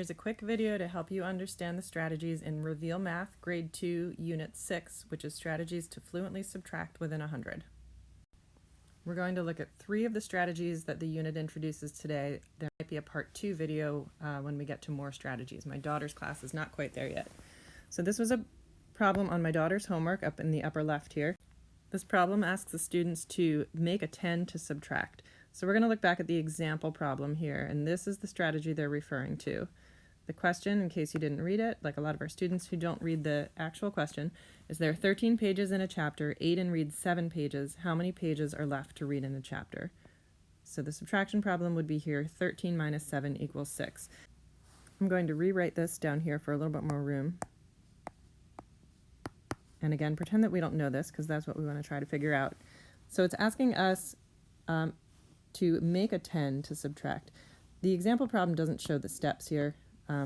Here's a quick video to help you understand the strategies in Reveal Math, Grade 2, Unit 6, which is strategies to fluently subtract within 100. We're going to look at 3 of the strategies that the unit introduces today. There might be a part 2 video when we get to more strategies. My daughter's class is not quite there yet. So this was a problem on my daughter's homework up in the upper left here. This problem asks the students to make a 10 to subtract. So we're going to look back at the example problem here, and this is the strategy they're referring to. The question, in case you didn't read it, like a lot of our students who don't read the actual question, is there are 13 pages in a chapter, Aiden reads 7 pages, how many pages are left to read in a chapter? So the subtraction problem would be here, 13 minus 7 equals 6. I'm going to rewrite this down here for a little bit more room. And again, pretend that we don't know this, because that's what we want to try to figure out. So it's asking us to make a 10 to subtract. The example problem doesn't show the steps here,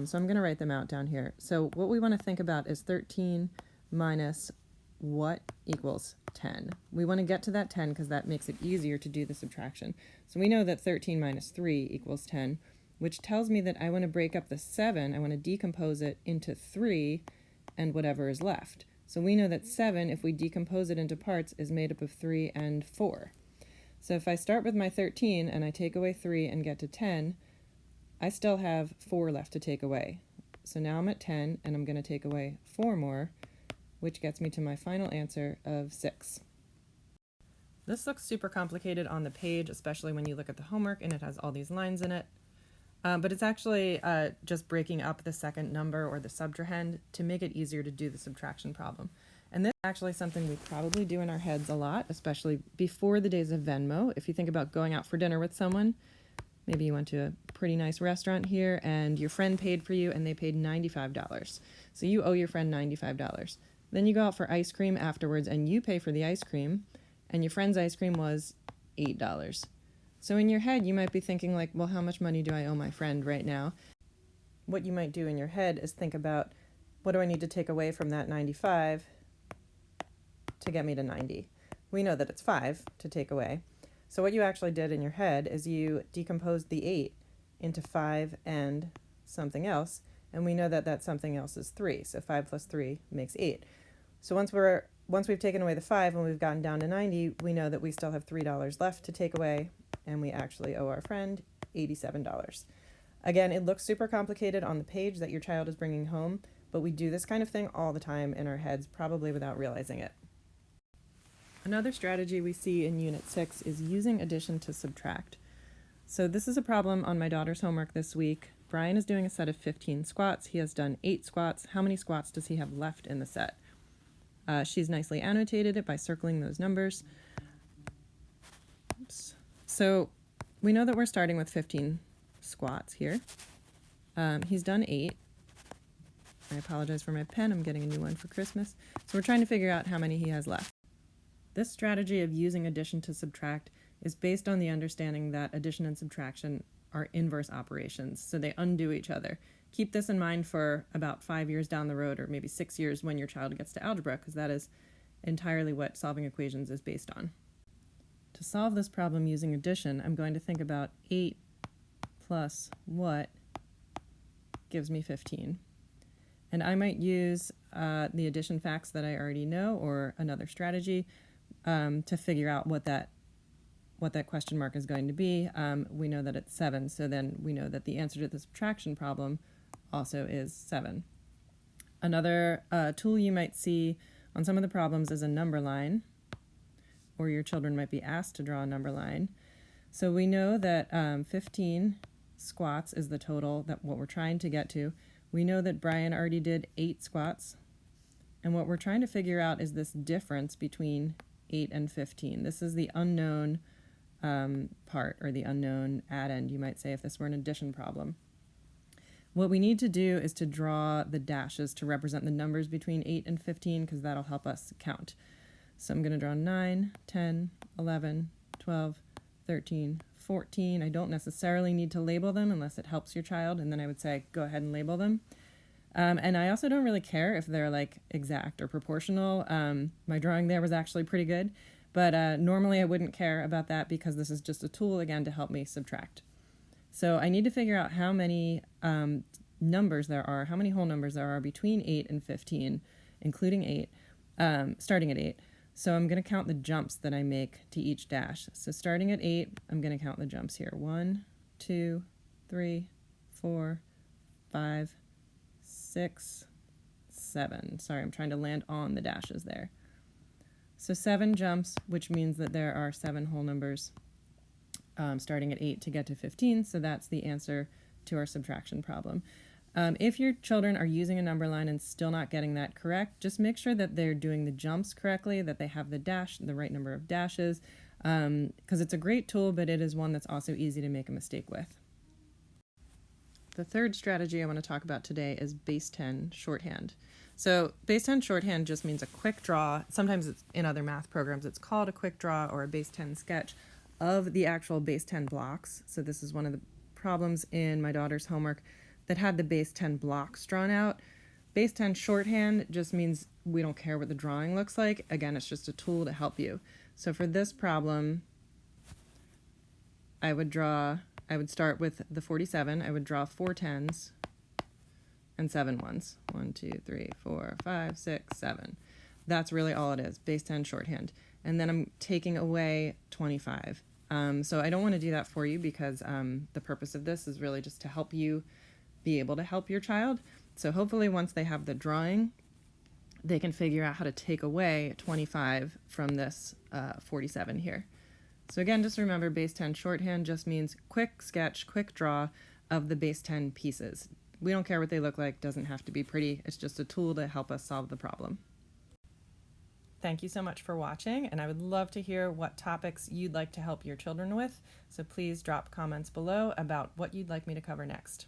so I'm going to write them out down here. So what we want to think about is 13 minus what equals 10. We want to get to that 10 because that makes it easier to do the subtraction. So we know that 13 minus 3 equals 10, which tells me that I want to break up the 7, I want to decompose it into 3 and whatever is left. So we know that 7, if we decompose it into parts, is made up of 3 and 4. So if I start with my 13 and I take away 3 and get to 10, I still have 4 left to take away. So now I'm at 10 and I'm going to take away 4 more, which gets me to my final answer of 6. This looks super complicated on the page, especially when you look at the homework and it has all these lines in it. But it's actually just breaking up the second number or the subtrahend to make it easier to do the subtraction problem. And this is actually something we probably do in our heads a lot, especially before the days of Venmo. If you think about going out for dinner with someone, maybe you went to a pretty nice restaurant here and your friend paid for you and they paid $95. So you owe your friend $95. Then you go out for ice cream afterwards and you pay for the ice cream and your friend's ice cream was $8. So in your head, you might be thinking like, well, how much money do I owe my friend right now? What you might do in your head is think about, what do I need to take away from that 95 to get me to 90? We know that it's 5 to take away. So what you actually did in your head is you decomposed the 8 into 5 and something else, and we know that that something else is 3. So 5 plus 3 makes 8. So once we've taken away the 5 and we've gotten down to 90, we know that we still have $3 left to take away, and we actually owe our friend $87. Again, it looks super complicated on the page that your child is bringing home, but we do this kind of thing all the time in our heads, probably without realizing it. Another strategy we see in Unit 6 is using addition to subtract. So this is a problem on my daughter's homework this week. Brian is doing a set of 15 squats. He has done 8 squats. How many squats does he have left in the set? She's nicely annotated it by circling those numbers. Oops. So we know that we're starting with 15 squats here. He's done 8. I apologize for my pen. I'm getting a new one for Christmas. So we're trying to figure out how many he has left. This strategy of using addition to subtract is based on the understanding that addition and subtraction are inverse operations, so they undo each other. Keep this in mind for about 5 years down the road, or maybe 6 years when your child gets to algebra, because that is entirely what solving equations is based on. To solve this problem using addition, I'm going to think about 8 plus what gives me 15. And I might use the addition facts that I already know, or another strategy, to figure out what that question mark is going to be. We know that it's 7, so then we know that the answer to the subtraction problem also is 7. Another tool you might see on some of the problems is a number line, or your children might be asked to draw a number line. So we know that 15 squats is the total, that what we're trying to get to. We know that Brian already did 8 squats, and what we're trying to figure out is this difference between 8 and 15. This is the unknown part, or the unknown addend, you might say, if this were an addition problem. What we need to do is to draw the dashes to represent the numbers between 8 and 15, because that'll help us count. So I'm going to draw 9, 10, 11, 12, 13, 14. I don't necessarily need to label them unless it helps your child, and then I would say go ahead and label them. And I also don't really care if they're like exact or proportional. My drawing there was actually pretty good, but normally I wouldn't care about that because this is just a tool, again, to help me subtract. So I need to figure out how many numbers there are, how many whole numbers there are between 8 and 15, including 8, starting at 8. So I'm going to count the jumps that I make to each dash. So starting at 8, I'm going to count the jumps here. 1, 2, 3, 4, 5, 6, 7. Sorry, I'm trying to land on the dashes there. So 7 jumps, which means that there are 7 whole numbers starting at 8 to get to 15. So that's the answer to our subtraction problem. If your children are using a number line and still not getting that correct, just make sure that they're doing the jumps correctly, that they have the right number of dashes, because it's a great tool, but it is one that's also easy to make a mistake with. The third strategy I want to talk about today is base 10 shorthand. So base 10 shorthand just means a quick draw. Sometimes it's, in other math programs, it's called a quick draw or a base 10 sketch of the actual base 10 blocks. So this is one of the problems in my daughter's homework that had the base 10 blocks drawn out. Base 10 shorthand just means we don't care what the drawing looks like. Again, it's just a tool to help you. So for this problem, I would start with the 47. I would draw 4 10s and 7 1s. 1, 2, 3, 4, 5, 6, 7. That's really all it is, base 10 shorthand. And then I'm taking away 25. So I don't want to do that for you because the purpose of this is really just to help you be able to help your child. So hopefully once they have the drawing, they can figure out how to take away 25 from this 47 here. So again, just remember base 10 shorthand just means quick sketch, quick draw of the base 10 pieces. We don't care what they look like, doesn't have to be pretty. It's just a tool to help us solve the problem. Thank you so much for watching, and I would love to hear what topics you'd like to help your children with. So please drop comments below about what you'd like me to cover next.